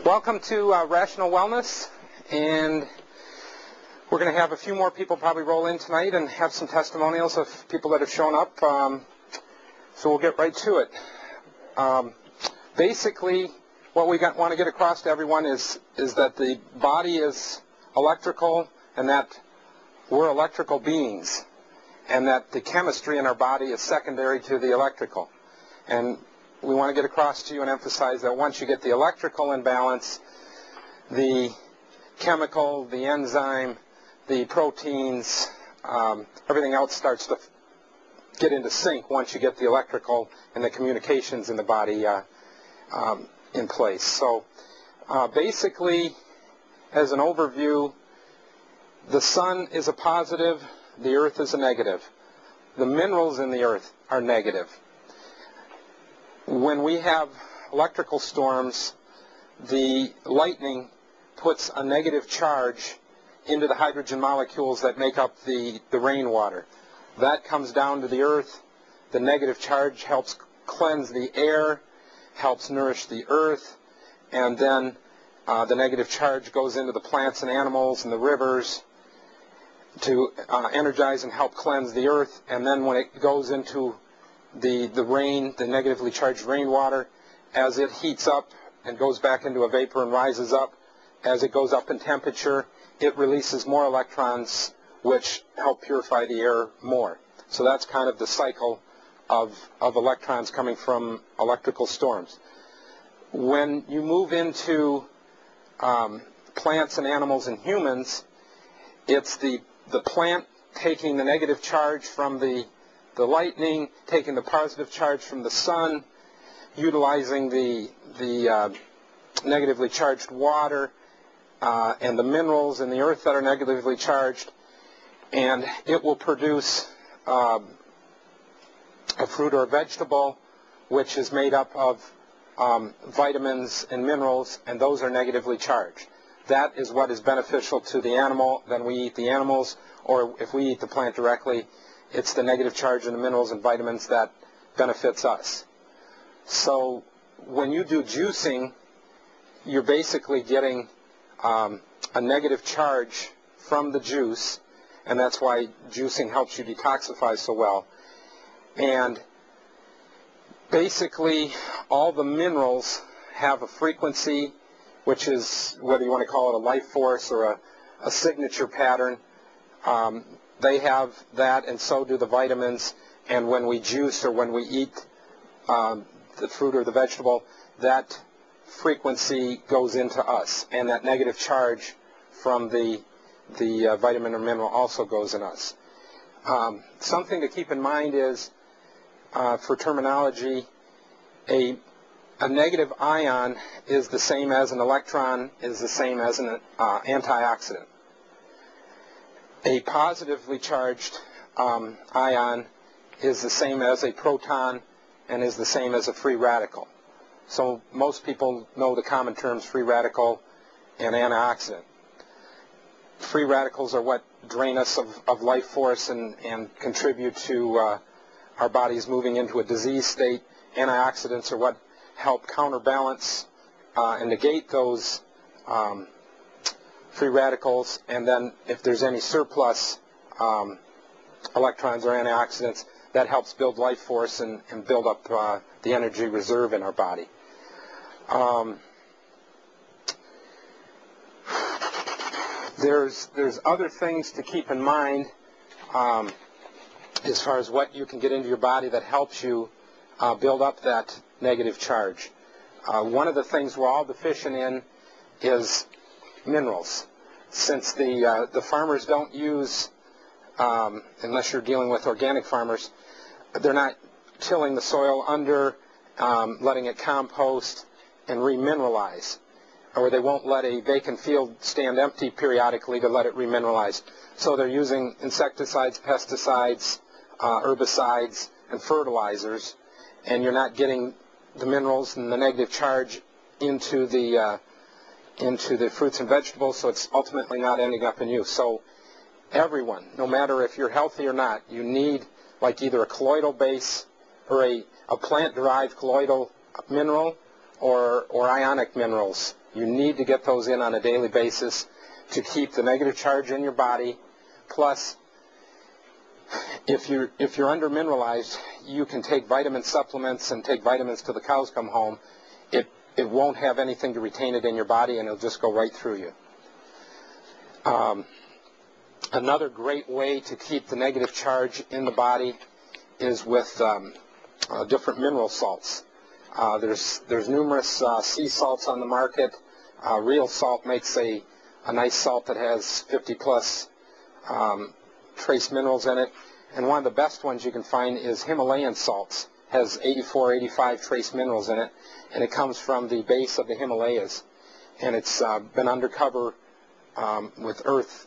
Welcome to Rational Wellness, and we're going to have a few more people probably roll in tonight and have some testimonials of people that have shown up, so we'll get right to it. Basically, what we want to get across to everyone is that the body is electrical and that we're electrical beings, and that the chemistry in our body is secondary to the electrical. And we want to get across to you and emphasize that once you get the electrical in balance, the chemical, the enzyme, the proteins, everything else starts to get into sync once you get the electrical and the communications in the body in place. So basically, as an overview, the sun is a positive, the earth is a negative. The minerals in the earth are negative. When we have electrical storms, the lightning puts a negative charge into the hydrogen molecules that make up the rainwater. That comes down to the earth. The negative charge helps cleanse the air, helps nourish the earth, and then the negative charge goes into the plants and animals and the rivers to energize and help cleanse the earth. And then when it goes into the rain, the negatively charged rainwater, as it heats up and goes back into a vapor and rises up, as it goes up in temperature, it releases more electrons which help purify the air more. So that's kind of the cycle of electrons coming from electrical storms. When you move into plants and animals and humans, it's the plant taking the negative charge from the lightning, taking the positive charge from the sun, utilizing the negatively charged water and the minerals in the earth that are negatively charged, and it will produce a fruit or a vegetable which is made up of vitamins and minerals, and those are negatively charged. That is what is beneficial to the animal. Then we eat the animals, or if we eat the plant directly, it's the negative charge in the minerals and vitamins that benefits us. So when you do juicing, you're basically getting a negative charge from the juice, and that's why juicing helps you detoxify so well. And basically, all the minerals have a frequency, which is, whether you want to call it a life force or a signature pattern, they have that, and so do the vitamins. And when we juice or when we eat the fruit or the vegetable, that frequency goes into us, and that negative charge from the vitamin or mineral also goes in us. Something to keep in mind is, for terminology, a negative ion is the same as an electron, is the same as an antioxidant. A positively charged ion is the same as a proton and is the same as a free radical. So most people know the common terms free radical and antioxidant. Free radicals are what drain us of life force and contribute to our bodies moving into a disease state. Antioxidants are what help counterbalance and negate those free radicals, and then if there's any surplus electrons or antioxidants, that helps build life force and build up the energy reserve in our body. There's other things to keep in mind as far as what you can get into your body that helps you build up that negative charge. One of the things we're all deficient in is minerals. Since the farmers don't use, unless you're dealing with organic farmers, they're not tilling the soil under, letting it compost and remineralize, or they won't let a vacant field stand empty periodically to let it remineralize. So they're using insecticides, pesticides, herbicides, and fertilizers, and you're not getting the minerals and the negative charge into the fruits and vegetables, so it's ultimately not ending up in you. So everyone, no matter if you're healthy or not, you need like either a colloidal base or a plant-derived colloidal mineral or ionic minerals. You need to get those in on a daily basis to keep the negative charge in your body. Plus, if you're under-mineralized, you can take vitamin supplements and take vitamins till the cows come home. It won't have anything to retain it in your body, and it'll just go right through you. Another great way to keep the negative charge in the body is with different mineral salts. There's numerous sea salts on the market. Real salt makes a nice salt that has 50 plus trace minerals in it. And one of the best ones you can find is Himalayan salts. Has 84, 85 trace minerals in it, and it comes from the base of the Himalayas. And it's been undercover with earth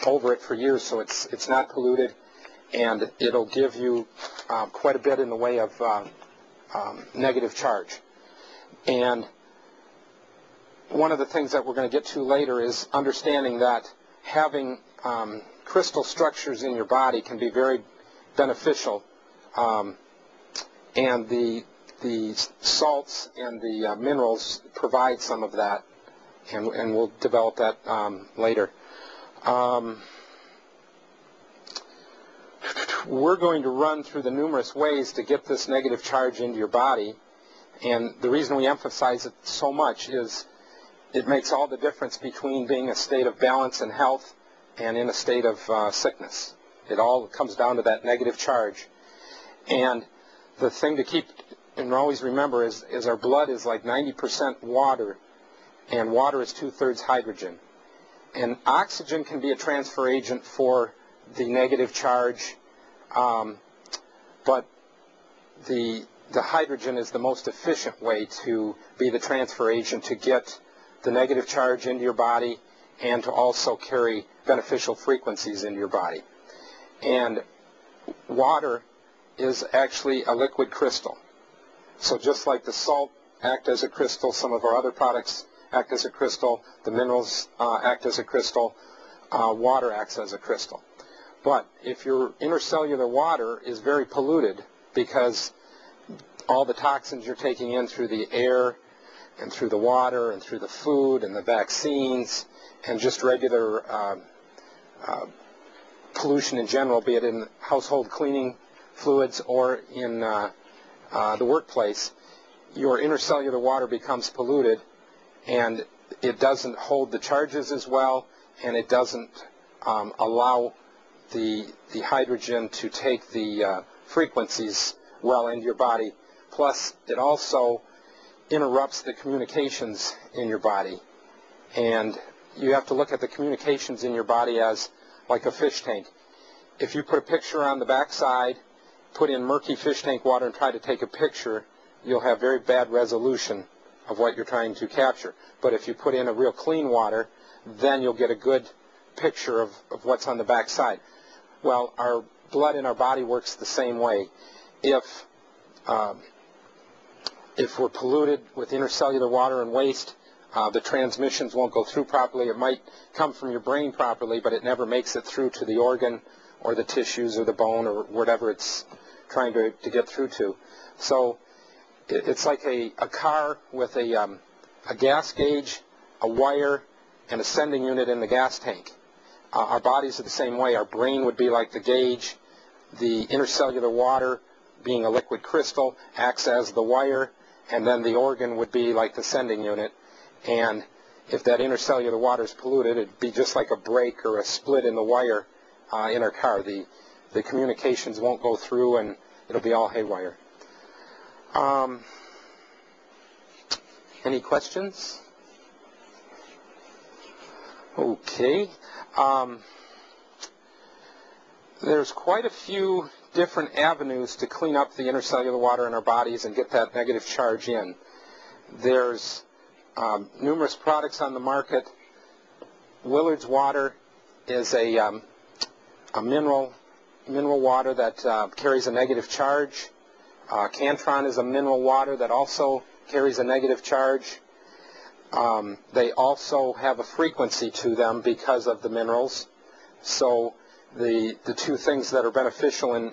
over it for years, so it's not polluted, and it'll give you quite a bit in the way of negative charge. And one of the things that we're going to get to later is understanding that having crystal structures in your body can be very beneficial, and the salts and the minerals provide some of that, and we'll develop that later. We're going to run through the numerous ways to get this negative charge into your body, and the reason we emphasize it so much is it makes all the difference between being in a state of balance and health and in a state of sickness. It all comes down to that negative charge. And the thing to keep and always remember is our blood is like 90% water, and water is 2/3 hydrogen. And oxygen can be a transfer agent for the negative charge, but the hydrogen is the most efficient way to be the transfer agent to get the negative charge into your body and to also carry beneficial frequencies into your body. And water is actually a liquid crystal. So just like the salt act as a crystal, some of our other products act as a crystal, the minerals act as a crystal, water acts as a crystal. But if your intercellular water is very polluted because all the toxins you're taking in through the air and through the water and through the food and the vaccines and just regular pollution in general, be it in household cleaning fluids or in the workplace, your intercellular water becomes polluted, and it doesn't hold the charges as well, and it doesn't allow the hydrogen to take the frequencies well into your body. Plus, it also interrupts the communications in your body. And you have to look at the communications in your body as like a fish tank. If you put a picture on the backside, put in murky fish tank water and try to take a picture, you'll have very bad resolution of what you're trying to capture. But if you put in a real clean water, then you'll get a good picture of what's on the backside. Well, our blood in our body works the same way. If we're polluted with intercellular water and waste, the transmissions won't go through properly. It might come from your brain properly, but it never makes it through to the organ or the tissues or the bone or whatever it's trying to get through to. So it's like a car with a gas gauge, a wire, and a sending unit in the gas tank. Our bodies are the same way. Our brain would be like the gauge. The intercellular water, being a liquid crystal, acts as the wire, and then the organ would be like the sending unit. And if that intercellular water is polluted, it'd be just like a break or a split in the wire in our car. The communications won't go through, and it'll be all haywire. Any questions? Okay. There's quite a few different avenues to clean up the intercellular water in our bodies and get that negative charge in. There's numerous products on the market. Willard's water is a mineral water that carries a negative charge. Cantron is a mineral water that also carries a negative charge. They also have a frequency to them because of the minerals. So the two things that are beneficial in